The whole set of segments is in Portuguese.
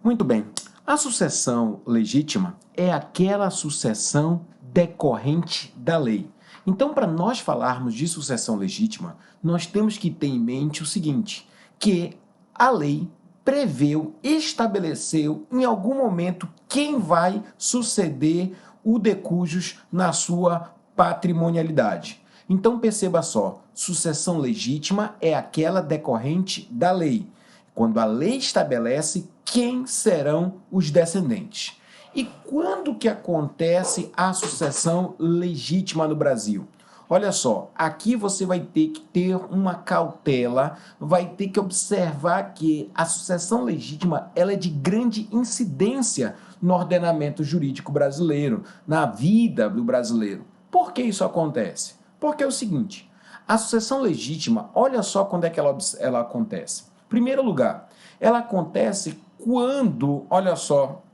Muito bem. A sucessão legítima é aquela sucessão decorrente da lei. Então, para nós falarmos de sucessão legítima, nós temos que ter em mente o seguinte, que a lei preveu, estabeleceu em algum momento quem vai suceder o de cujos na sua patrimonialidade. Então, perceba só, sucessão legítima é aquela decorrente da lei, quando a lei estabelece quem serão os descendentes. E quando que acontece a sucessão legítima no Brasil? Olha só, aqui você vai ter que ter uma cautela, vai ter que observar que a sucessão legítima ela é de grande incidência no ordenamento jurídico brasileiro, na vida do brasileiro. Por que isso acontece? Porque é o seguinte, a sucessão legítima, olha só quando é que ela acontece. Em primeiro lugar, ela acontece quando, olha só,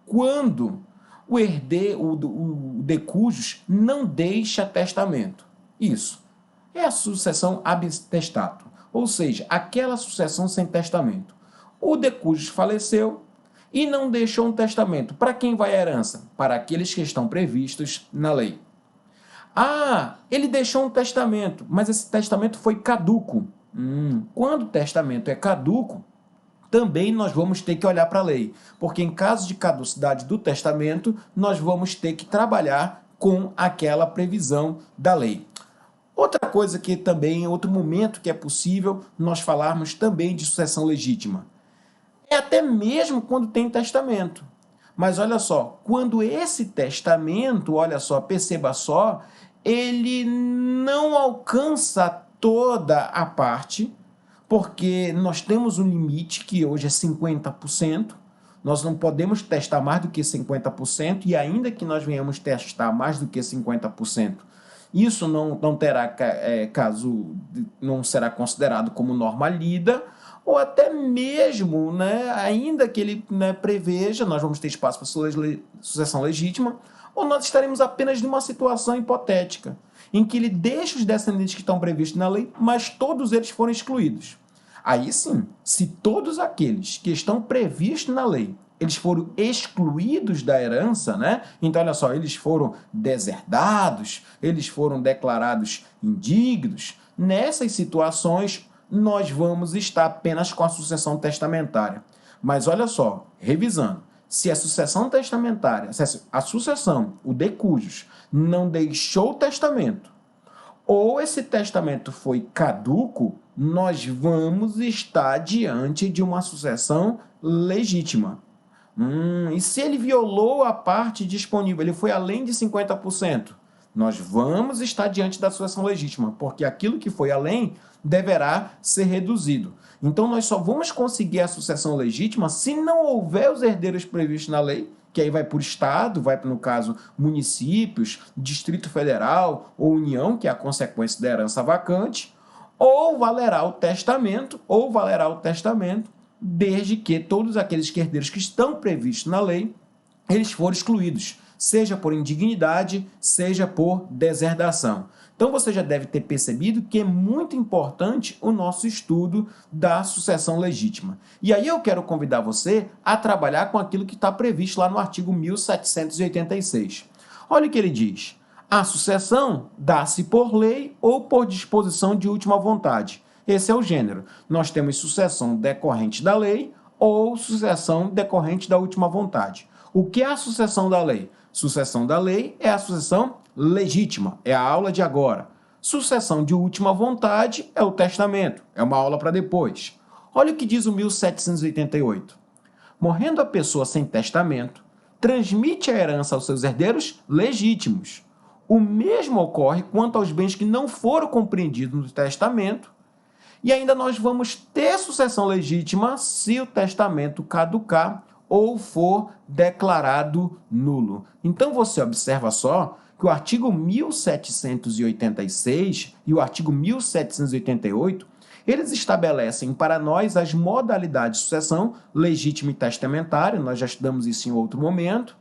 quando o herdeiro, o de cujos, não deixa testamento. Isso é a sucessão abstestato, ou seja, aquela sucessão sem testamento. O de cujos faleceu e não deixou um testamento. Para quem vai a herança? Para aqueles que estão previstos na lei. Ah, ele deixou um testamento, mas esse testamento foi caduco. Quando o testamento é caduco, também nós vamos ter que olhar para a lei, porque em caso de caducidade do testamento, nós vamos ter que trabalhar com aquela previsão da lei. Outra coisa que também, outro momento que é possível nós falarmos também de sucessão legítima, é até mesmo quando tem testamento. Mas olha só, quando esse testamento, olha só, perceba só, ele não alcança toda a parte, porque nós temos um limite que hoje é 50%, nós não podemos testar mais do que 50%, e ainda que nós venhamos testar mais do que 50%, isso não terá caso, não será considerado como norma lida, ou até mesmo, né, ainda que ele preveja, nós vamos ter espaço para sucessão legítima, ou nós estaremos apenas numa situação hipotética, em que ele deixa os descendentes que estão previstos na lei, mas todos eles foram excluídos. Aí sim, se todos aqueles que estão previstos na lei, eles foram excluídos da herança, né? Então, olha só, eles foram deserdados, eles foram declarados indignos. Nessas situações, nós vamos estar apenas com a sucessão testamentária. Mas olha só, revisando, se a sucessão testamentária, se a sucessão, o de cujos, não deixou testamento, ou esse testamento foi caduco, nós vamos estar diante de uma sucessão legítima. E se ele violou a parte disponível, ele foi além de 50%, nós vamos estar diante da sucessão legítima, porque aquilo que foi além deverá ser reduzido. Então, nós só vamos conseguir a sucessão legítima se não houver os herdeiros previstos na lei, que aí vai por Estado, vai, no caso, municípios, Distrito Federal ou União, que é a consequência da herança vacante, ou valerá o testamento, desde que todos aqueles herdeiros que estão previstos na lei, eles foram excluídos, seja por indignidade, seja por deserdação. Então, você já deve ter percebido que é muito importante o nosso estudo da sucessão legítima. E aí eu quero convidar você a trabalhar com aquilo que está previsto lá no artigo 1786. Olha o que ele diz. A sucessão dá-se por lei ou por disposição de última vontade. Esse é o gênero. Nós temos sucessão decorrente da lei ou sucessão decorrente da última vontade. O que é a sucessão da lei? Sucessão da lei é a sucessão legítima, é a aula de agora. Sucessão de última vontade é o testamento, é uma aula para depois. Olha o que diz o 1788. Morrendo a pessoa sem testamento, transmite a herança aos seus herdeiros legítimos. O mesmo ocorre quanto aos bens que não foram compreendidos no testamento, e ainda nós vamos ter sucessão legítima se o testamento caducar ou for declarado nulo. Então você observa só que o artigo 1786 e o artigo 1788, eles estabelecem para nós as modalidades de sucessão legítima e testamentária, nós já estudamos isso em outro momento,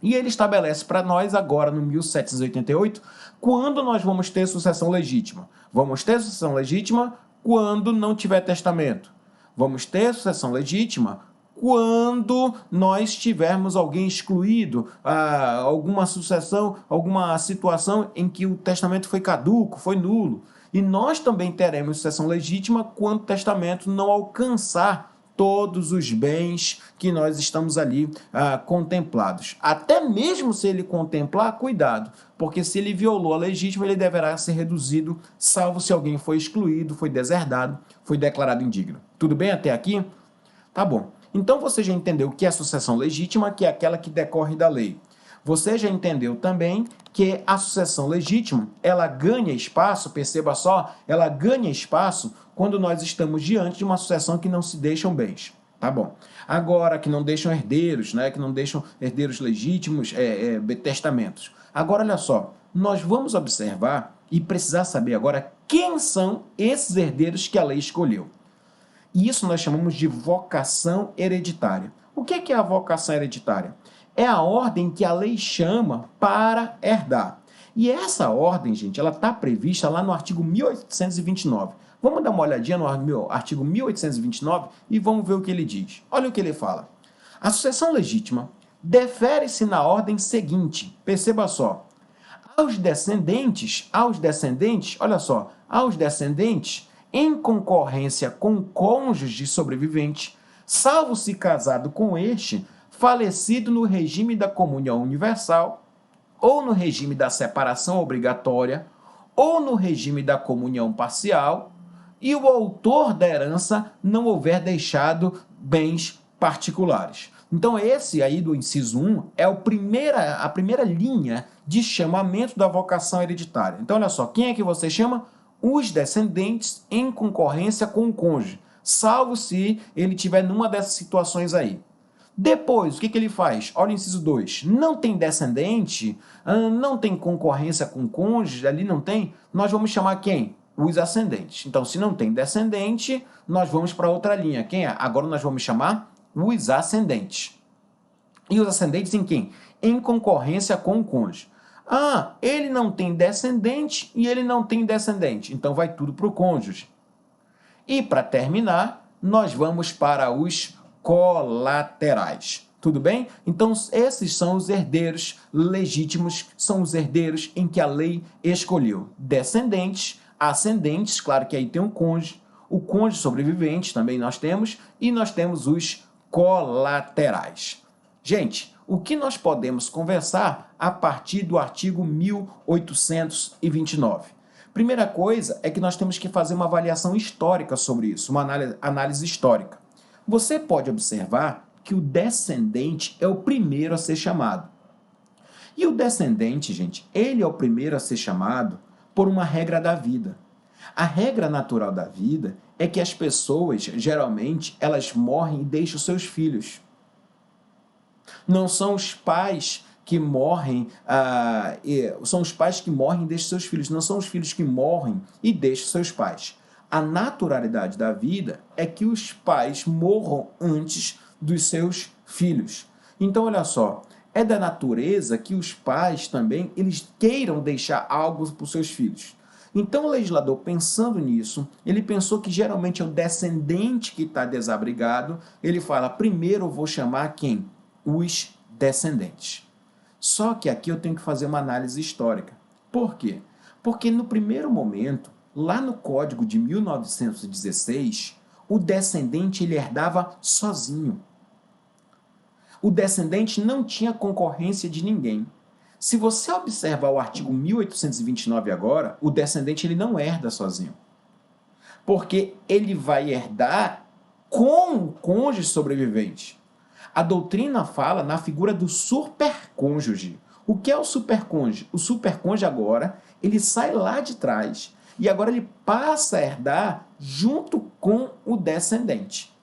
e ele estabelece para nós agora no 1788 quando nós vamos ter sucessão legítima. Vamos ter sucessão legítima quando não tiver testamento. Vamos ter sucessão legítima quando nós tivermos alguém excluído, alguma sucessão, alguma situação em que o testamento foi caduco, foi nulo. E nós também teremos sucessão legítima quando o testamento não alcançar todos os bens que nós estamos ali contemplados. Até mesmo se ele contemplar, cuidado, porque se ele violou a legítima, ele deverá ser reduzido, salvo se alguém foi excluído, foi deserdado, foi declarado indigno. Tudo bem até aqui? Tá bom. Então você já entendeu o que é sucessão legítima, que é aquela que decorre da lei. Você já entendeu também que a sucessão legítima, ela ganha espaço, perceba só, ela ganha espaço quando nós estamos diante de uma sucessão que não se deixam bens. Tá bom. Agora, que não deixam herdeiros, né? Que não deixam herdeiros legítimos, testamentos. Agora, olha só, nós vamos observar e precisar saber agora quem são esses herdeiros que a lei escolheu. E isso nós chamamos de vocação hereditária. O que é a vocação hereditária? É a ordem que a lei chama para herdar. E essa ordem, gente, ela está prevista lá no artigo 1829. Vamos dar uma olhadinha no artigo 1829 e vamos ver o que ele diz. Olha o que ele fala. A sucessão legítima defere-se na ordem seguinte. Perceba só. Aos descendentes, olha só, aos descendentes, em concorrência com cônjuge sobrevivente, salvo se casado com este, falecido no regime da comunhão universal, ou no regime da separação obrigatória, ou no regime da comunhão parcial, e o autor da herança não houver deixado bens particulares. Então, esse aí do inciso 1 é a primeira linha de chamamento da vocação hereditária. Então, olha só, quem é que você chama? Os descendentes em concorrência com o cônjuge, salvo se ele tiver numa dessas situações aí. Depois, o que ele faz? Olha o inciso 2. Não tem descendente, não tem concorrência com o cônjuge, ali não tem, nós vamos chamar quem? Os ascendentes. Então, se não tem descendente, nós vamos para outra linha. Quem é? Agora nós vamos chamar os ascendentes. E os ascendentes em quem? Em concorrência com o cônjuge. Ele não tem descendente e ele não tem descendente. Então vai tudo para o cônjuge. E para terminar, nós vamos para os colaterais. Tudo bem? Então esses são os herdeiros legítimos, são os herdeiros em que a lei escolheu. Descendentes, ascendentes, claro que aí tem o cônjuge sobrevivente também nós temos, e nós temos os colaterais. Gente, o que nós podemos conversar a partir do artigo 1829? Primeira coisa é que nós temos que fazer uma avaliação histórica sobre isso, uma análise histórica. Você pode observar que o descendente é o primeiro a ser chamado. E o descendente, gente, ele é o primeiro a ser chamado por uma regra da vida. A regra natural da vida é que as pessoas, geralmente, elas morrem e deixam seus filhos. Não são os pais que morrem, são os pais que morrem e deixam seus filhos, não são os filhos que morrem e deixam seus pais. A naturalidade da vida é que os pais morram antes dos seus filhos. Então, olha só, é da natureza que os pais também eles queiram deixar algo para os seus filhos. Então, o legislador, pensando nisso, ele pensou que geralmente é o descendente que está desabrigado. Ele fala, primeiro eu vou chamar quem? Os descendentes. Só que aqui eu tenho que fazer uma análise histórica. Por quê? Porque no primeiro momento, lá no Código de 1916, o descendente ele herdava sozinho. O descendente não tinha concorrência de ninguém. Se você observar o artigo 1829 agora, o descendente ele não herda sozinho. Porque ele vai herdar com o cônjuge sobrevivente. A doutrina fala na figura do supercônjuge. O que é o supercônjuge? O supercônjuge agora, ele sai lá de trás e agora ele passa a herdar junto com o descendente.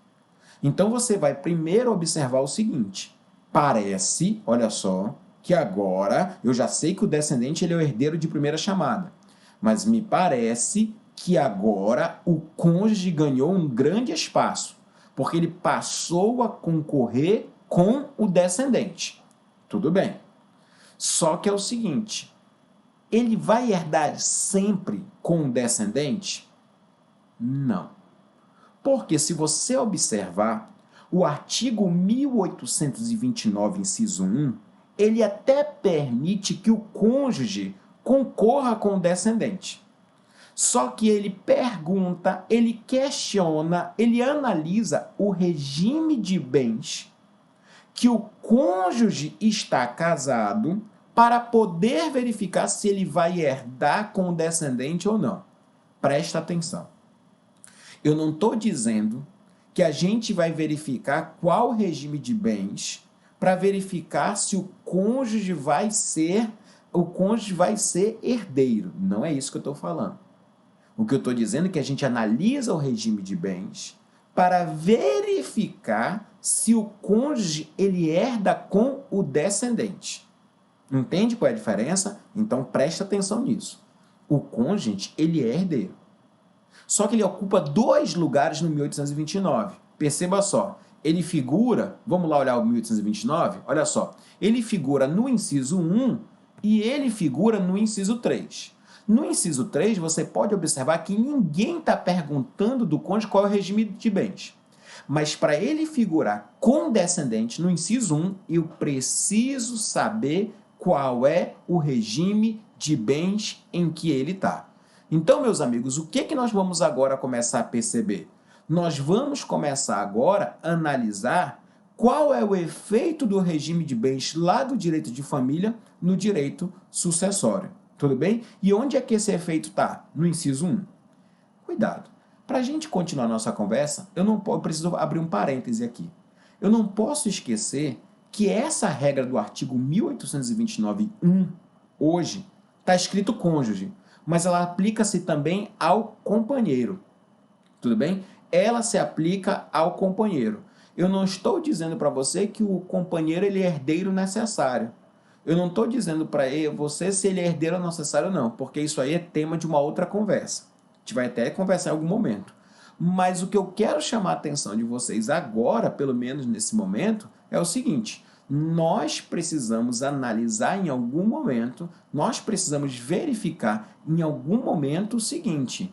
Então você vai primeiro observar o seguinte, parece, olha só, que agora eu já sei que o descendente ele é o herdeiro de primeira chamada, mas me parece que agora o cônjuge ganhou um grande espaço, porque ele passou a concorrer com o descendente. Tudo bem. Só que é o seguinte, ele vai herdar sempre com o descendente? Não. Porque se você observar, O artigo 1829, inciso 1, ele até permite que o cônjuge concorra com o descendente. Só que ele pergunta, ele questiona, ele analisa o regime de bens que o cônjuge está casado para poder verificar se ele vai herdar com o descendente ou não. Presta atenção. Eu não estou dizendo que a gente vai verificar qual regime de bens para verificar se o cônjuge vai ser herdeiro. Não é isso que eu estou falando. O que eu estou dizendo é que a gente analisa o regime de bens para verificar se o cônjuge ele herda com o descendente. Entende qual é a diferença? Então presta atenção nisso. O cônjuge ele é herdeiro. Só que ele ocupa 2 lugares no 1829. Perceba só, ele figura, vamos lá olhar o 1829? Olha só, ele figura no inciso 1 e ele figura no inciso 3. No inciso 3, você pode observar que ninguém está perguntando do cônjuge qual é o regime de bens. Mas para ele figurar com descendente no inciso 1, eu preciso saber qual é o regime de bens em que ele está. Então, meus amigos, o que nós vamos agora começar a perceber? Nós vamos começar agora a analisar qual é o efeito do regime de bens lá do direito de família no direito sucessório. Tudo bem? E onde é que esse efeito está? No inciso 1. Cuidado. Para a gente continuar a nossa conversa, eu preciso abrir um parêntese aqui. Eu não posso esquecer que essa regra do artigo 1829.1, hoje, está escrito cônjuge, mas ela aplica-se também ao companheiro. Tudo bem? Ela se aplica ao companheiro. Eu não estou dizendo para você que o companheiro ele é herdeiro necessário. Eu não estou dizendo para você se ele é herdeiro necessário ou não, porque isso aí é tema de uma outra conversa. A gente vai até conversar em algum momento. Mas o que eu quero chamar a atenção de vocês agora, pelo menos nesse momento, é o seguinte: nós precisamos analisar em algum momento, nós precisamos verificar em algum momento o seguinte: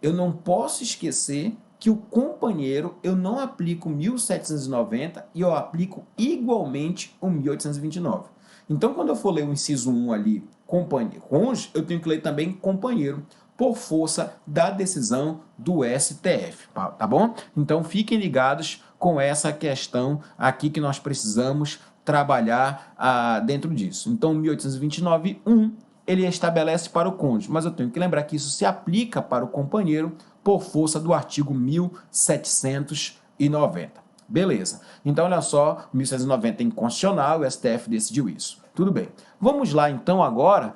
eu não posso esquecer que o companheiro, eu não aplico 1790 e eu aplico igualmente o 1829. Então, quando eu for ler o inciso 1 ali, cônjuge, eu tenho que ler também companheiro, por força da decisão do STF, tá bom? Então, fiquem ligados com essa questão aqui que nós precisamos trabalhar dentro disso. Então, 1829.1, ele estabelece para o cônjuge, mas eu tenho que lembrar que isso se aplica para o companheiro por força do artigo 1790. Beleza. Então, olha só, 1790 é inconstitucional, o STF decidiu isso. Tudo bem. Vamos lá, então, agora,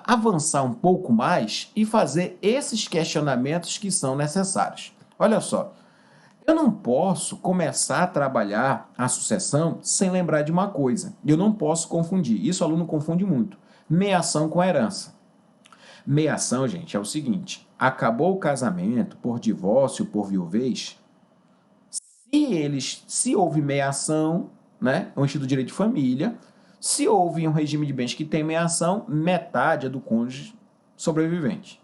avançar um pouco mais e fazer esses questionamentos que são necessários. Olha só, eu não posso começar a trabalhar a sucessão sem lembrar de uma coisa. Eu não posso confundir. Isso o aluno confunde muito. Meiação com herança. Meiação, gente, é o seguinte: acabou o casamento por divórcio, por viuvez, se houve meiação, né, o Instituto de Direito de Família, se houve um regime de bens que tem meiação, metade é do cônjuge sobrevivente.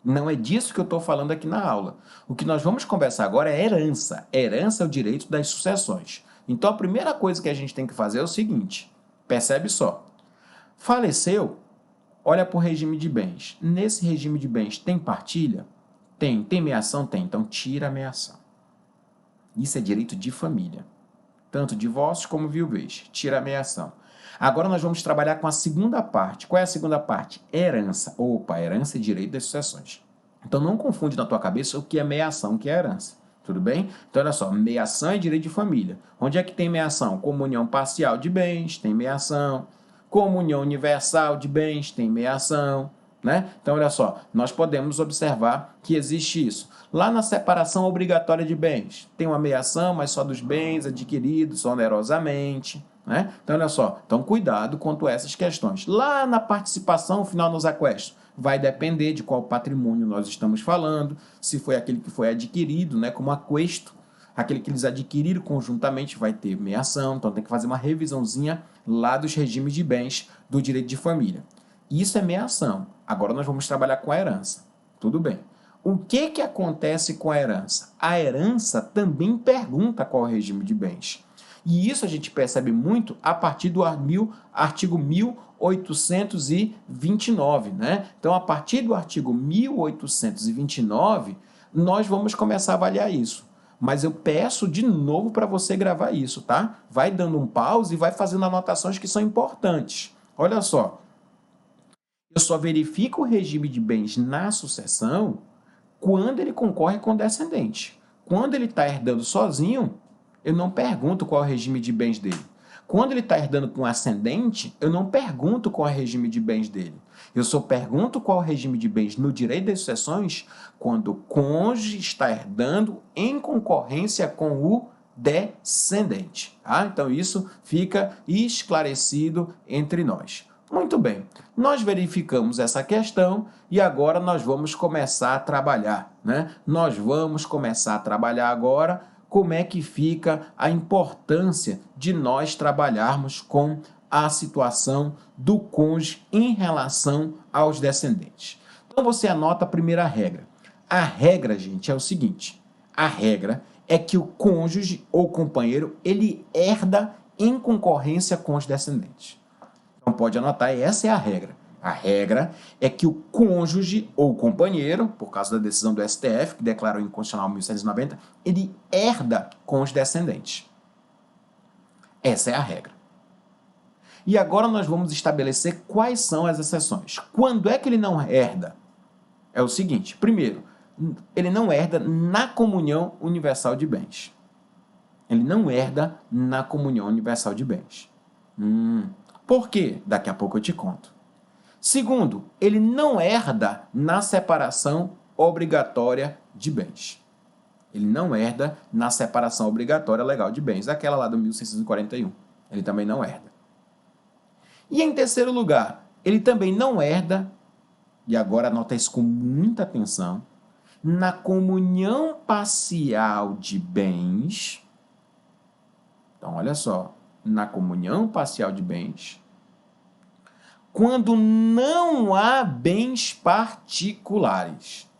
Não é disso que eu estou falando aqui na aula. O que nós vamos conversar agora é herança. Herança é o direito das sucessões. Então, a primeira coisa que a gente tem que fazer é o seguinte: percebe só. Faleceu, olha para o regime de bens. Nesse regime de bens tem partilha? Tem. Tem meiação? Tem. Então, tira a meiação. Isso é direito de família. Tanto divórcio como viuvez. Tira a meiação. Agora nós vamos trabalhar com a segunda parte. Qual é a segunda parte? Herança. Opa, herança é direito das sucessões. Então não confunde na tua cabeça o que é meiação, o que é herança. Tudo bem? Então olha só, meiação é direito de família. Onde é que tem meiação? Comunhão parcial de bens, tem meiação. Comunhão universal de bens, tem meiação. Né? Então olha só, nós podemos observar que existe isso. Lá na separação obrigatória de bens, tem uma meiação, mas só dos bens adquiridos onerosamente. Né? Então, olha só, então cuidado quanto a essas questões. Lá na participação final nos aquestos, vai depender de qual patrimônio nós estamos falando, se foi aquele que foi adquirido, né, como aquesto, aquele que eles adquiriram conjuntamente vai ter meiação, então tem que fazer uma revisãozinha lá dos regimes de bens do direito de família. Isso é meiação. Agora nós vamos trabalhar com a herança. Tudo bem. o que acontece com a herança? A herança também pergunta qual é o regime de bens. E isso a gente percebe muito a partir do artigo 1829, né? Então, a partir do artigo 1829, nós vamos começar a avaliar isso. Mas eu peço de novo para você gravar isso, tá? Vai dando um pause e vai fazendo anotações que são importantes. Olha só, eu só verifico o regime de bens na sucessão quando ele concorre com o descendente. Quando ele está herdando sozinho, eu não pergunto qual é o regime de bens dele. Quando ele está herdando com ascendente, eu não pergunto qual é o regime de bens dele. Eu só pergunto qual é o regime de bens no direito das sucessões quando o cônjuge está herdando em concorrência com o descendente. Tá? Então, isso fica esclarecido entre nós. Muito bem, nós verificamos essa questão e agora nós vamos começar a trabalhar, né? Nós vamos começar a trabalhar agora como é que fica a importância de nós trabalharmos com a situação do cônjuge em relação aos descendentes. Então você anota a primeira regra. A regra, gente, é o seguinte: a regra é que o cônjuge ou companheiro ele herda em concorrência com os descendentes. Então pode anotar, essa é a regra. A regra é que o cônjuge ou companheiro, por causa da decisão do STF, que declarou inconstitucional 1790, ele herda com os descendentes. Essa é a regra. E agora nós vamos estabelecer quais são as exceções. Quando é que ele não herda? É o seguinte: primeiro, ele não herda na comunhão universal de bens. Ele não herda na comunhão universal de bens. Por quê? Daqui a pouco eu te conto. Segundo, ele não herda na separação obrigatória de bens. Ele não herda na separação obrigatória legal de bens, aquela lá do 1641. Ele também não herda. E em terceiro lugar, ele também não herda, e agora anota isso com muita atenção, na comunhão parcial de bens. Então, olha só, na comunhão parcial de bens, quando não há bens particulares.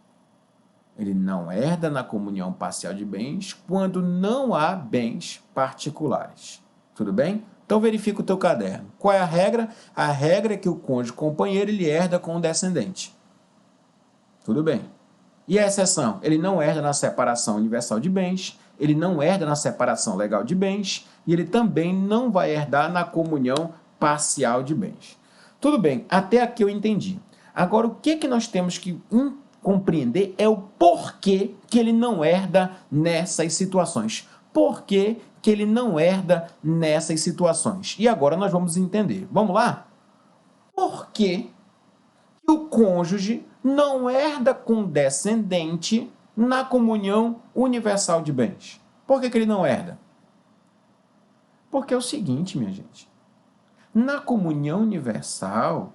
Ele não herda na comunhão parcial de bens quando não há bens particulares. Tudo bem? Então verifica o teu caderno. Qual é a regra? A regra é que o cônjuge companheiro ele herda com o descendente. Tudo bem. E a exceção? Ele não herda na separação universal de bens, ele não herda na separação legal de bens e ele também não vai herdar na comunhão parcial de bens. Tudo bem, até aqui eu entendi. Agora, o que nós temos que compreender é o porquê que ele não herda nessas situações. Por que ele não herda nessas situações? E agora nós vamos entender. Vamos lá? Por que o cônjuge não herda com o descendente na comunhão universal de bens? Por que ele não herda? Porque é o seguinte, minha gente. Na comunhão universal,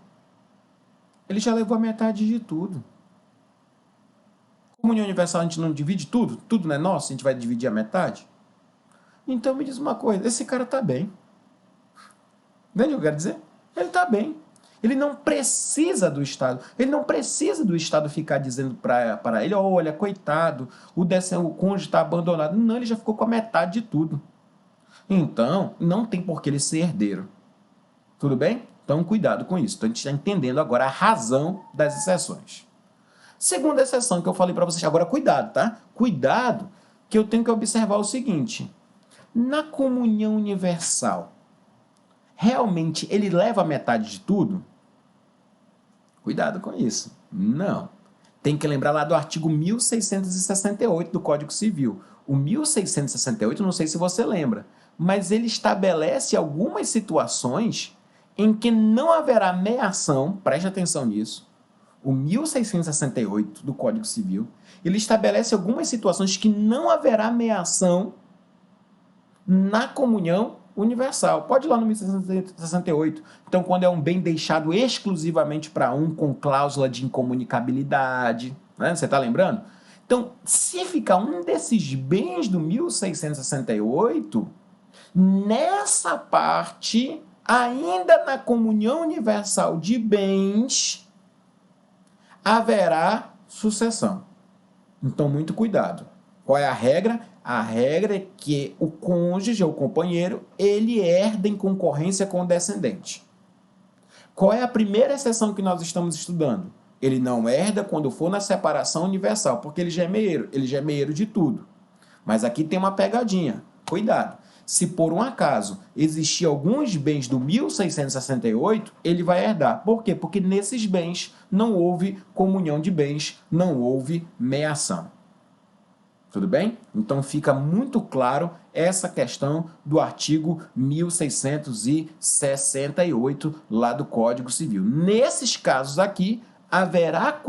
ele já levou a metade de tudo. Comunhão universal a gente não divide tudo? Tudo não é nosso? A gente vai dividir a metade? Então me diz uma coisa, esse cara está bem. Entende o que eu quero dizer? Ele está bem. Ele não precisa do Estado. Ele não precisa do Estado ficar dizendo para ele, olha, coitado, o cônjuge está abandonado. Não, ele já ficou com a metade de tudo. Então, não tem por que ele ser herdeiro. Tudo bem? Então, cuidado com isso. Então, a gente está entendendo agora a razão das exceções. Segunda exceção que eu falei para vocês. Agora, cuidado, tá? Cuidado que eu tenho que observar o seguinte. Na comunhão universal, realmente ele leva a metade de tudo? Cuidado com isso. Não. Tem que lembrar lá do artigo 1668 do Código Civil. O 1668, não sei se você lembra, mas ele estabelece algumas situações em que não haverá meação, preste atenção nisso, o 1668 do Código Civil, ele estabelece algumas situações que não haverá meação na comunhão universal. Pode ir lá no 1668. Então, quando é um bem deixado exclusivamente para um com cláusula de incomunicabilidade, né? Você está lembrando? Então, se ficar um desses bens do 1668, nessa parte, ainda na comunhão universal de bens, haverá sucessão. Então, muito cuidado. Qual é a regra? A regra é que o cônjuge ou companheiro, ele herda em concorrência com o descendente. Qual é a primeira exceção que nós estamos estudando? Ele não herda quando for na separação universal, porque ele já é meieiro de tudo. Mas aqui tem uma pegadinha. Cuidado. Se por um acaso existir alguns bens do 1668, ele vai herdar. Por quê? Porque nesses bens não houve comunhão de bens, não houve meação. Tudo bem? Então fica muito claro essa questão do artigo 1668 lá do Código Civil. Nesses casos aqui, haverá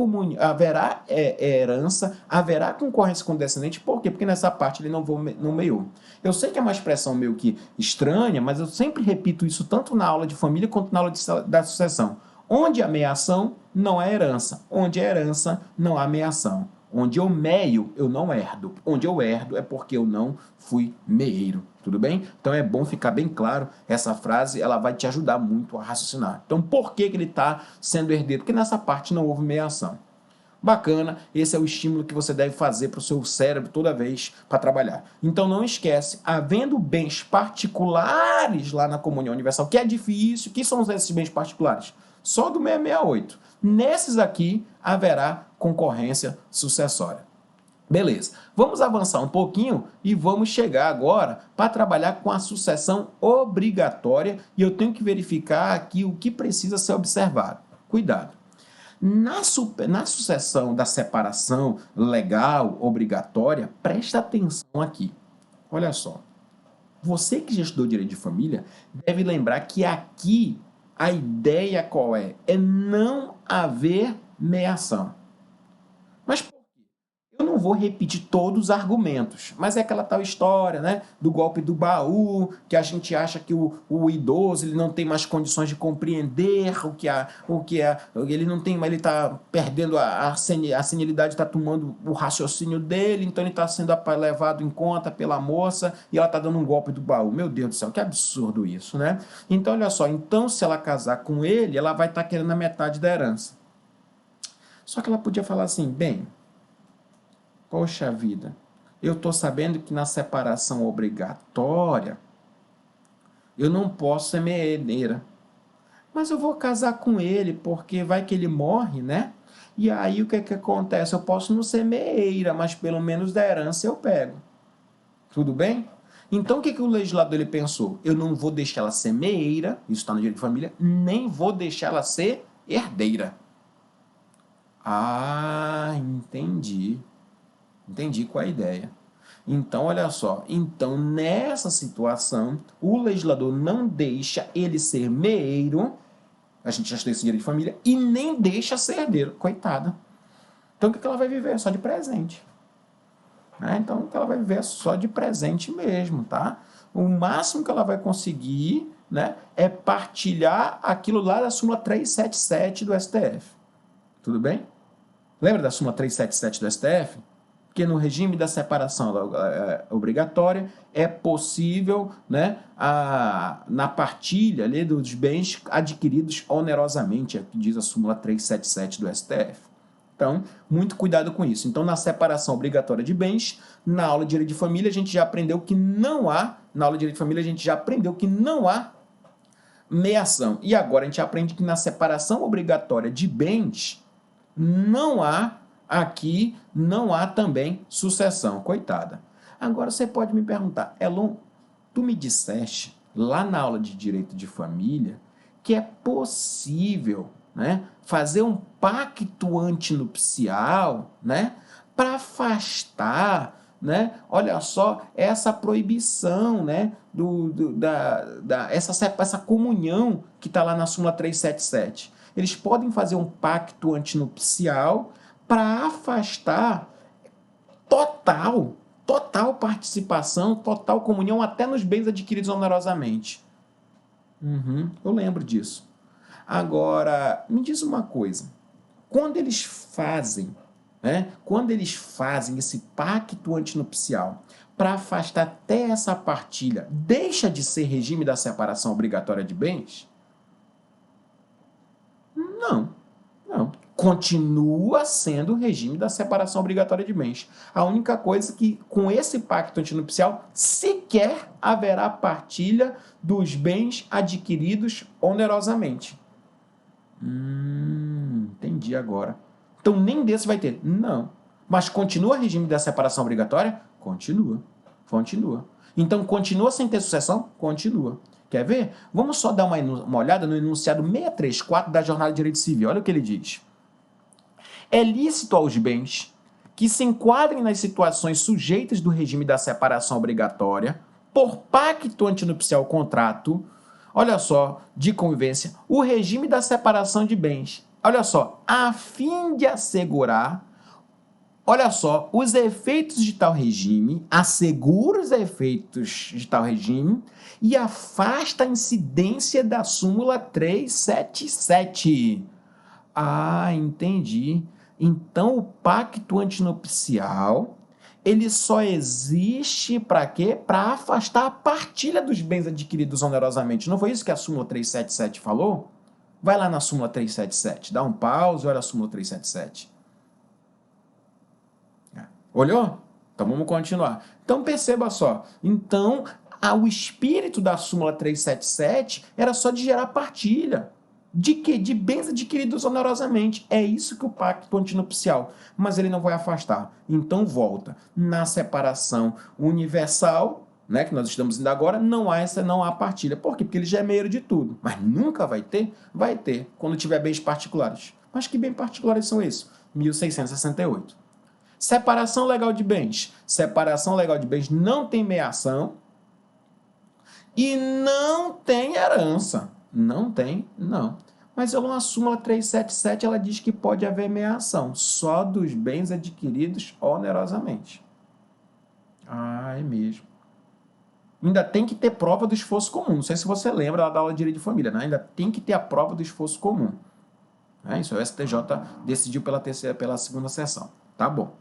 herança, haverá concorrência com o descendente. Por quê? Porque nessa parte ele não meou. Eu sei que é uma expressão meio que estranha, mas eu sempre repito isso tanto na aula de família quanto na aula da sucessão. Onde há meação, não há herança. Onde há herança, não há meação. Onde eu meio, eu não herdo. Onde eu herdo é porque eu não fui meeiro. Tudo bem? Então é bom ficar bem claro. Essa frase ela vai te ajudar muito a raciocinar. Então por que ele está sendo herdeiro? Porque nessa parte não houve meação. Bacana, esse é o estímulo que você deve fazer para o seu cérebro toda vez para trabalhar. Então não esquece, havendo bens particulares lá na comunhão universal, que é difícil, que são esses bens particulares? Só do 668. Nesses aqui haverá concorrência sucessória. Beleza, vamos avançar um pouquinho e vamos chegar agora para trabalhar com a sucessão obrigatória e eu tenho que verificar aqui o que precisa ser observado. Cuidado. Na sucessão da separação legal obrigatória, presta atenção aqui. Olha só, você que já estudou direito de família deve lembrar que aqui a ideia qual é? É não haver meação. Mas por quê? Eu não vou repetir todos os argumentos, mas é aquela tal história, né, do golpe do baú, que a gente acha que o idoso ele não tem mais condições de compreender ele não tem, mas ele está perdendo a senilidade, está tomando o raciocínio dele, então ele está sendo levado em conta pela moça e ela está dando um golpe do baú. Meu Deus do céu, que absurdo isso, né? Então, olha só, então se ela casar com ele, ela vai estar querendo a metade da herança. Só que ela podia falar assim, bem, poxa vida, eu estou sabendo que na separação obrigatória eu não posso ser meeira, mas eu vou casar com ele porque vai que ele morre, né? E aí o que acontece? Eu posso não ser meeira, mas pelo menos da herança eu pego. Tudo bem? Então o que o legislador ele pensou? Eu não vou deixar ela ser meeira, isso está no direito de família, nem vou deixar ela ser herdeira. Ah, entendi. Entendi qual é a ideia. Então, olha só. Então, nessa situação, o legislador não deixa ele ser meeiro, a gente já estudou esse direito de família, e nem deixa ser herdeiro. Coitada. Então, o que ela vai viver? Só de presente. Então, o que ela vai viver é só de presente mesmo, tá? O máximo que ela vai conseguir, né, é partilhar aquilo lá da súmula 377 do STF. Tudo bem? Lembra da súmula 377 do STF? Porque no regime da separação obrigatória é possível, né, na partilha ali dos bens adquiridos onerosamente, é o que diz a súmula 377 do STF. Então, muito cuidado com isso. Então, na separação obrigatória de bens, na aula de direito de família, a gente já aprendeu que não há, meação. E agora a gente aprende que na separação obrigatória de bens, não há também sucessão, coitada. Agora você pode me perguntar, Elon, tu me disseste lá na aula de direito de família que é possível, né, fazer um pacto antinupcial, né, para afastar, né, olha só, essa proibição, né, essa comunhão que está lá na súmula 377. Eles podem fazer um pacto antinupcial para afastar total participação, total comunhão, até nos bens adquiridos onerosamente. Eu lembro disso. Agora, me diz uma coisa. Quando eles fazem esse pacto antinupcial para afastar até essa partilha, deixa de ser regime da separação obrigatória de bens? Não. Continua sendo o regime da separação obrigatória de bens. A única coisa é que, com esse pacto antinupcial, sequer haverá partilha dos bens adquiridos onerosamente. Entendi agora. Então, nem desse vai ter. Não. Mas continua o regime da separação obrigatória? Continua. Continua. Então, continua sem ter sucessão? Continua. Quer ver? Vamos só dar uma olhada no enunciado 634 da Jornada de Direito Civil. Olha o que ele diz. É lícito aos bens que se enquadrem nas situações sujeitas do regime da separação obrigatória, por pacto antinupcial contrato, olha só, de convivência, o regime da separação de bens, olha só, a fim de assegurar, olha só, os efeitos de tal regime, assegura os efeitos de tal regime e afasta a incidência da súmula 377. Ah, entendi. Então, o pacto antinupcial, ele só existe para quê? Para afastar a partilha dos bens adquiridos onerosamente. Não foi isso que a súmula 377 falou? Vai lá na súmula 377, dá um pause e olha a súmula 377. Olhou? Então, vamos continuar. Então, perceba só. Então, o espírito da súmula 377 era só de gerar partilha. De quê? De bens adquiridos onerosamente. É isso que o pacto antinupcial. Mas ele não vai afastar. Então volta. Na separação universal, né, que nós estamos indo agora, não há partilha. Por quê? Porque ele já é meio de tudo. Mas nunca vai ter? Vai ter, quando tiver bens particulares. Mas que bens particulares são esses? 1668. Separação legal de bens. Separação legal de bens não tem meação e não tem herança. Não tem, não. Mas na súmula 377 ela diz que pode haver meação só dos bens adquiridos onerosamente. Ah, é mesmo. Ainda tem que ter prova do esforço comum. Não sei se você lembra lá da aula de direito de família, né? Ainda tem que ter a prova do esforço comum. Isso o STJ decidiu pela segunda sessão. Tá bom.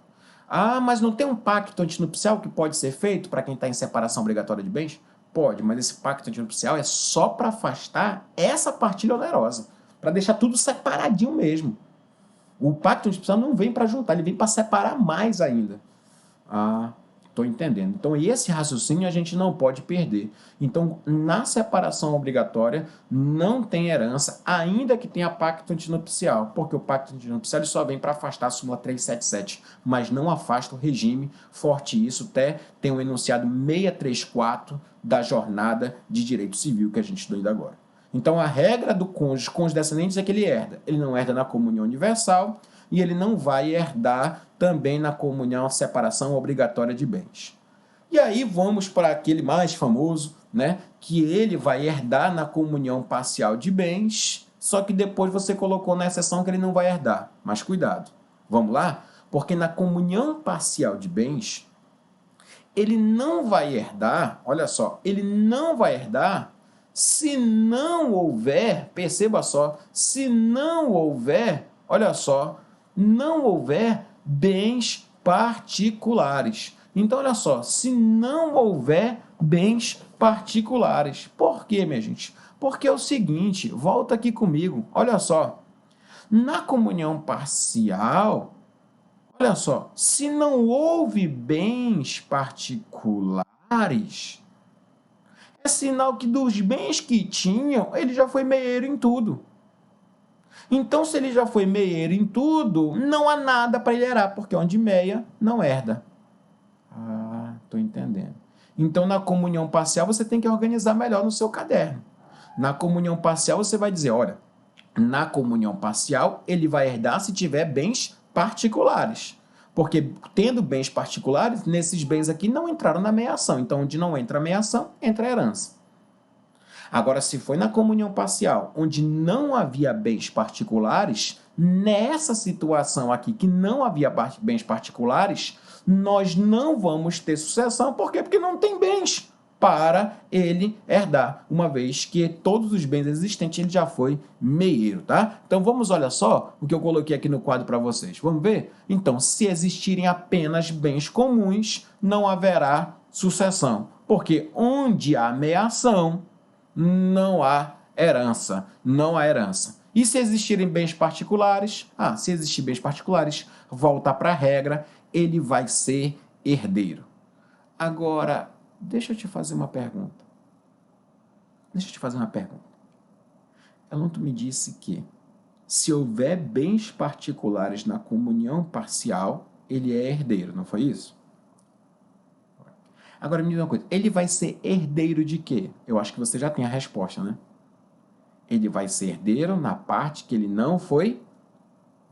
Ah, mas não tem um pacto antinupcial que pode ser feito para quem está em separação obrigatória de bens? Pode, mas esse pacto antinupcial é só para afastar essa partilha onerosa, para deixar tudo separadinho mesmo. O pacto antinupcial não vem para juntar, ele vem para separar mais ainda. Ah, estou entendendo. Então, esse raciocínio a gente não pode perder. Então, na separação obrigatória, não tem herança, ainda que tenha pacto antinupcial, porque o pacto antinupcial só vem para afastar a súmula 377, mas não afasta o regime. Forte isso, até tem o enunciado 634 da Jornada de Direito Civil que a gente estudou ainda agora. Então, a regra do cônjuge com os descendentes é que ele herda. Ele não herda na comunhão universal e ele não vai herdar também na comunhão, separação obrigatória de bens. E aí vamos para aquele mais famoso, né, que ele vai herdar na comunhão parcial de bens, só que depois você colocou na exceção que ele não vai herdar. Mas cuidado, vamos lá? Porque na comunhão parcial de bens, ele não vai herdar, olha só, ele não vai herdar se não houver, perceba só, se não houver, olha só, não houver bens particulares. Então, olha só, se não houver bens particulares. Por quê, minha gente? Porque é o seguinte, volta aqui comigo, olha só, na comunhão parcial, olha só, se não houve bens particulares, é sinal que dos bens que tinham, ele já foi meieiro em tudo. Então, se ele já foi meieiro em tudo, não há nada para ele herdar, porque onde meia, não herda. Ah, estou entendendo. Então, na comunhão parcial, você tem que organizar melhor no seu caderno. Na comunhão parcial, você vai dizer, olha, na comunhão parcial, ele vai herdar se tiver bens particulares. Porque, tendo bens particulares, nesses bens aqui não entraram na meiação. Então, onde não entra a meiação, entra a herança. Agora, se foi na comunhão parcial, onde não havia bens particulares, nessa situação aqui, que não havia bens particulares, nós não vamos ter sucessão. Por quê? Porque não tem bens para ele herdar, uma vez que todos os bens existentes ele já foi meieiro, tá? Então vamos, olha só o que eu coloquei aqui no quadro para vocês. Vamos ver? Então, se existirem apenas bens comuns, não haverá sucessão, porque onde há meação, não há herança, não há herança. E se existirem bens particulares? Se existir bens particulares, volta para a regra, ele vai ser herdeiro. Agora, deixa eu te fazer uma pergunta. Elonto me disse que se houver bens particulares na comunhão parcial, ele é herdeiro, não foi isso? Agora me diz uma coisa, ele vai ser herdeiro de quê? Eu acho que você já tem a resposta, né? Ele vai ser herdeiro na parte que ele não foi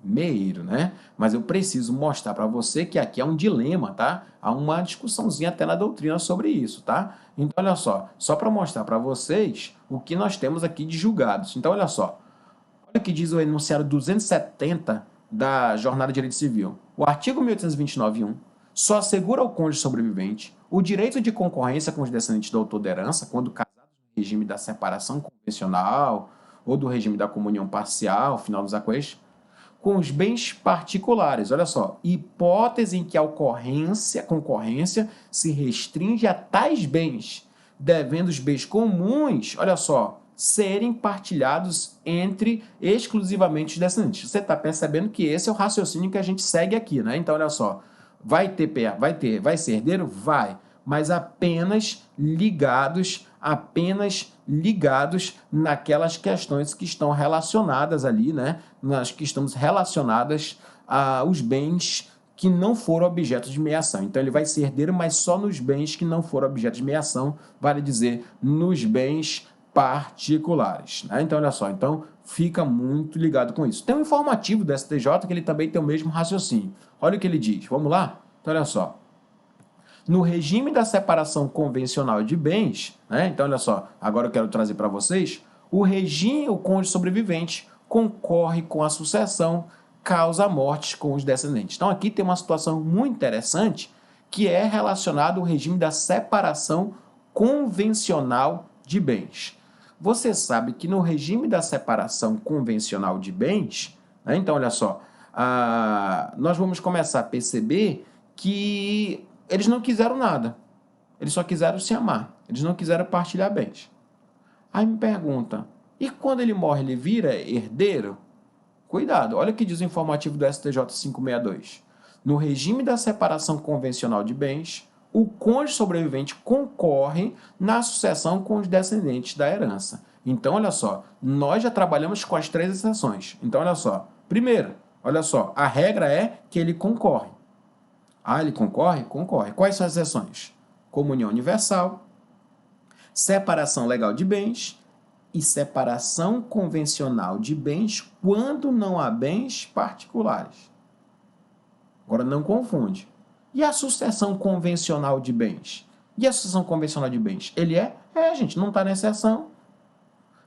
meio, né? Mas eu preciso mostrar para você que aqui é um dilema, tá? Há uma discussãozinha até na doutrina sobre isso, tá? Então, olha só para mostrar para vocês o que nós temos aqui de julgados. Então, olha o que diz o enunciado 270 da Jornada de Direito Civil. O artigo 1829.1 só assegura ao cônjuge sobrevivente o direito de concorrência com os descendentes do autor da herança quando casados no regime da separação convencional ou do regime da comunhão parcial, final dos aquestos, com os bens particulares. Olha só, hipótese em que a concorrência se restringe a tais bens, devendo os bens comuns, olha só, serem partilhados entre exclusivamente os descendentes. Você está percebendo que esse é o raciocínio que a gente segue aqui, né? Então, olha só, vai ser herdeiro? Vai, mas apenas ligados naquelas questões que estão relacionadas ali, né? Nas que estamos relacionadas aos bens que não foram objeto de meação. Então, ele vai ser herdeiro, mas só nos bens que não foram objeto de meação, vale dizer, nos bens particulares, né? Então, olha só, fica muito ligado com isso. Tem um informativo do STJ que ele também tem o mesmo raciocínio. Olha o que ele diz, vamos lá? Então, olha só. No regime da separação convencional de bens, né? Então, olha só, agora eu quero trazer para vocês, o cônjuge sobrevivente concorre com a sucessão, causa mortes com os descendentes. Então, aqui tem uma situação muito interessante que é relacionada ao regime da separação convencional de bens. Você sabe que no regime da separação convencional de bens, né? Então, olha só, nós vamos começar a perceber que eles não quiseram nada. Eles só quiseram se amar. Eles não quiseram partilhar bens. Aí me pergunta, e quando ele morre, ele vira herdeiro? Cuidado, olha o que diz o informativo do STJ 562. No regime da separação convencional de bens, o cônjuge sobrevivente concorre na sucessão com os descendentes da herança. Então, olha só, nós já trabalhamos com as 3 exceções. Então, olha só, primeiro, olha só, a regra é que ele concorre. Ele concorre? Concorre. Quais são as exceções? Comunhão universal, separação legal de bens e separação convencional de bens quando não há bens particulares. Agora, não confunde. E a sucessão convencional de bens? E a sucessão convencional de bens? Ele gente, não está na exceção.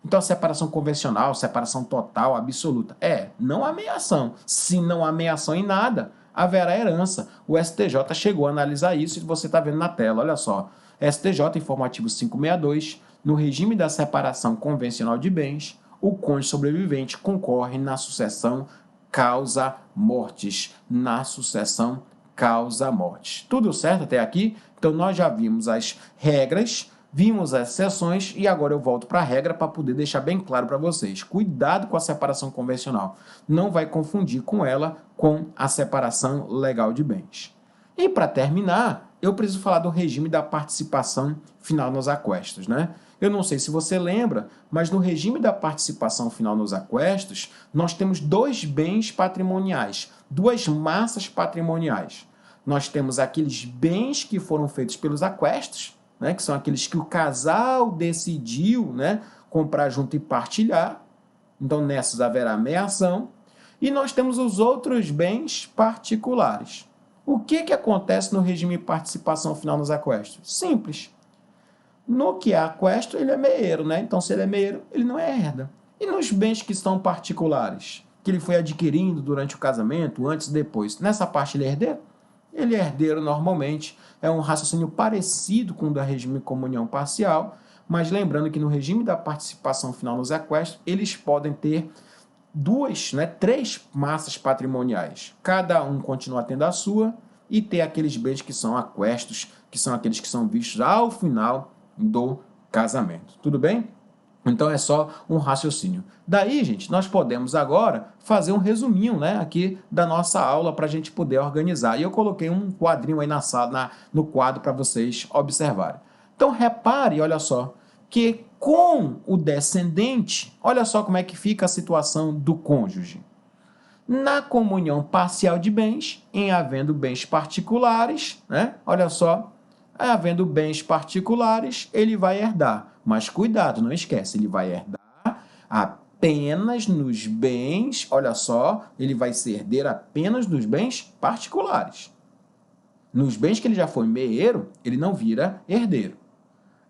Então, a separação convencional, separação total, absoluta. Não há meação. Se não há meação em nada, haverá herança. O STJ chegou a analisar isso e você está vendo na tela, olha só. STJ, informativo 562, no regime da separação convencional de bens, o cônjuge sobrevivente concorre na sucessão causa mortis. Na sucessão causa mortis. Tudo certo até aqui? Então, nós já vimos as regras, vimos as exceções e agora eu volto para a regra para poder deixar bem claro para vocês. Cuidado com a separação convencional. Não vai confundir com ela com a separação legal de bens. E para terminar, eu preciso falar do regime da participação final nos aquestos, né? Eu não sei se você lembra, mas no regime da participação final nos aquestos, nós temos 2 bens patrimoniais, 2 massas patrimoniais. Nós temos aqueles bens que foram feitos pelos aquestos, né, que são aqueles que o casal decidiu, né, comprar junto e partilhar. Então, nessas haverá meação. E nós temos os outros bens particulares. O que acontece no regime de participação final nos aquestos? Simples. No que é aquesto, ele é meieiro, né? Então, se ele é meieiro, ele não é herda. E nos bens que são particulares, que ele foi adquirindo durante o casamento, antes e depois, nessa parte ele é herdeiro? Ele é herdeiro normalmente, é um raciocínio parecido com o do regime de comunhão parcial, mas lembrando que no regime da participação final nos aquestos, eles podem ter 3 massas patrimoniais. Cada um continua tendo a sua e ter aqueles bens que são aquestos, que são aqueles que são vistos ao final do casamento. Tudo bem? Então é só um raciocínio. Daí, gente, nós podemos agora fazer um resuminho, né, aqui da nossa aula para a gente poder organizar. E eu coloquei um quadrinho aí na sala, no quadro para vocês observarem. Então repare, olha só, que com o descendente, olha só como é que fica a situação do cônjuge. Na comunhão parcial de bens, em havendo bens particulares, né? Olha só, havendo bens particulares, ele vai herdar. Mas cuidado, não esquece, ele vai herdar apenas nos bens, olha só, ele vai ser herdeiro apenas nos bens particulares. Nos bens que ele já foi meieiro, ele não vira herdeiro.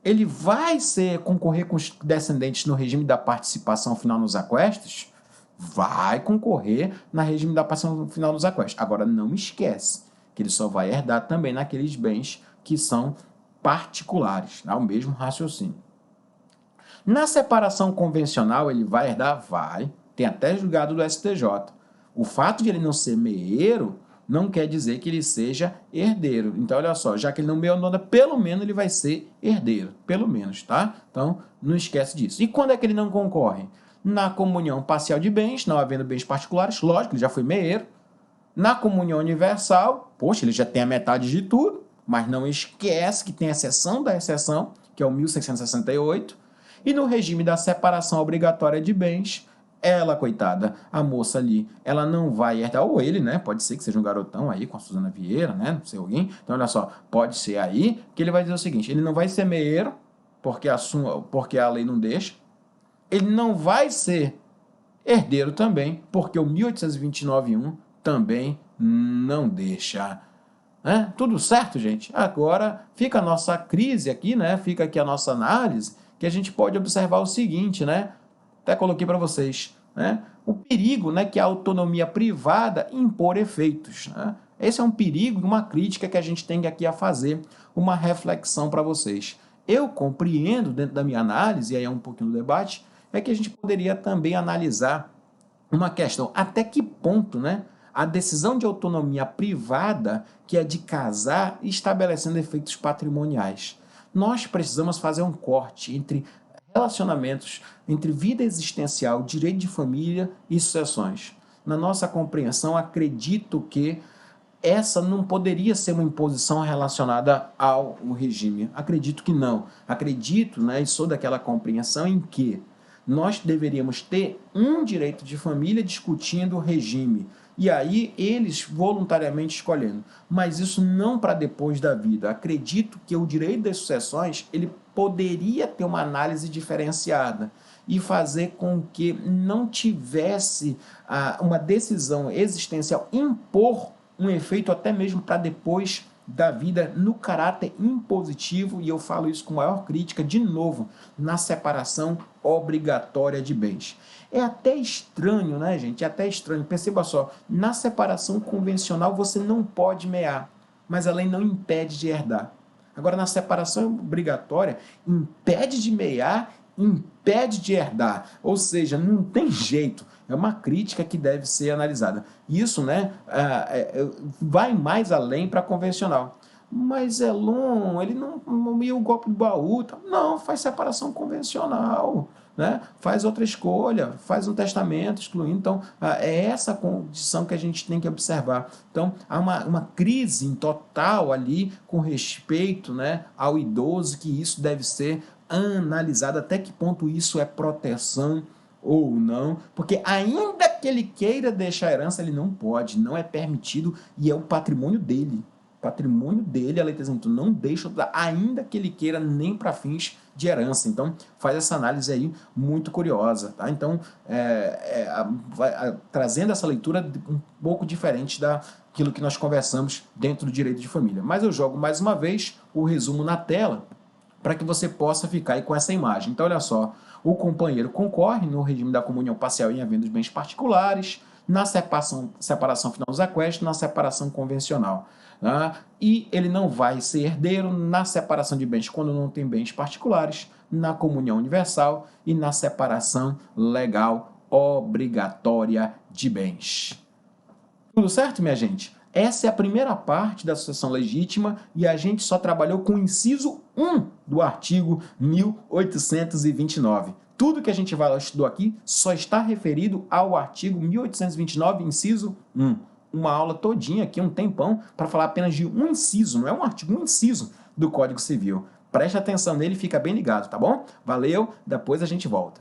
Ele vai concorrer com os descendentes no regime da participação final nos aquestos? Vai concorrer no regime da participação final nos aquestos. Agora, não esquece que ele só vai herdar também naqueles bens que são particulares, tá? O mesmo raciocínio. Na separação convencional, ele vai herdar? Vai. Tem até julgado do STJ. O fato de ele não ser meieiro não quer dizer que ele seja herdeiro. Então, olha só, já que ele não meou nada, pelo menos ele vai ser herdeiro. Pelo menos, tá? Então, não esquece disso. E quando é que ele não concorre? Na comunhão parcial de bens, não havendo bens particulares, lógico, ele já foi meieiro. Na comunhão universal, poxa, ele já tem a metade de tudo, mas não esquece que tem a exceção da exceção, que é o 1668. E no regime da separação obrigatória de bens, ela, coitada, a moça ali, ela não vai herdar, ou ele, né? Pode ser que seja um garotão aí com a Suzana Vieira, né? Não sei alguém. Então, olha só, pode ser aí que ele vai dizer o seguinte: ele não vai ser meieiro, porque a lei não deixa. Ele não vai ser herdeiro também, porque o 1829-1 também não deixa. Né? Tudo certo, gente? Agora fica a nossa crise aqui, né? Fica aqui a nossa análise, que a gente pode observar o seguinte, né? Até coloquei para vocês, né? O perigo, né, que a autonomia privada impor efeitos. Né? Esse é um perigo e uma crítica que a gente tem aqui a fazer, uma reflexão para vocês. Eu compreendo, dentro da minha análise, e aí é um pouquinho do debate, é que a gente poderia também analisar uma questão, até que ponto, né, a decisão de autonomia privada, que é de casar, estabelecendo efeitos patrimoniais. Nós precisamos fazer um corte entre relacionamentos, entre vida existencial, direito de família e sucessões. Na nossa compreensão, acredito que essa não poderia ser uma imposição relacionada ao regime. Acredito que não. Acredito, né, e sou daquela compreensão em que nós deveríamos ter um direito de família discutindo o regime. E aí eles voluntariamente escolhendo. Mas isso não para depois da vida. Acredito que o direito das sucessões ele poderia ter uma análise diferenciada e fazer com que não tivesse uma decisão existencial impor um efeito até mesmo para depois da vida no caráter impositivo, e eu falo isso com maior crítica, de novo, na separação obrigatória de bens. É até estranho, né, gente? É até estranho. Perceba só, na separação convencional você não pode mear, mas a lei não impede de herdar. Agora, na separação obrigatória, impede de mear, impede de herdar. Ou seja, não tem jeito. É uma crítica que deve ser analisada. Isso, né, vai mais além para a convencional. Mas Elon, ele não ia o golpe do baú. Não, faz separação convencional. Né? Faz outra escolha, faz um testamento excluindo. Então, é essa condição que a gente tem que observar. Então, há uma crise total ali com respeito, né, ao idoso, que isso deve ser analisado, até que ponto isso é proteção ou não, porque ainda que ele queira deixar a herança, ele não pode, não é permitido, e é o patrimônio dele. Patrimônio dele, a lei está dizendo, não deixa, ainda que ele queira, nem para fins de herança. Então, faz essa análise aí muito curiosa. Tá? Então, trazendo essa leitura um pouco diferente daquilo que nós conversamos dentro do direito de família. Mas eu jogo mais uma vez o resumo na tela, para que você possa ficar aí com essa imagem. Então, olha só, o companheiro concorre no regime da comunhão parcial em havendo bens particulares, na separação final dos aquestos, na separação convencional. Né? E ele não vai ser herdeiro na separação de bens quando não tem bens particulares, na comunhão universal e na separação legal obrigatória de bens. Tudo certo, minha gente? Essa é a primeira parte da sucessão legítima e a gente só trabalhou com o inciso 1 do artigo 1829. tudo que a gente estudou aqui só está referido ao artigo 1829, inciso 1. Uma aula todinha aqui, um tempão, para falar apenas de um inciso, não é um artigo, um inciso do Código Civil. Preste atenção nele e fica bem ligado, tá bom? Valeu, depois a gente volta.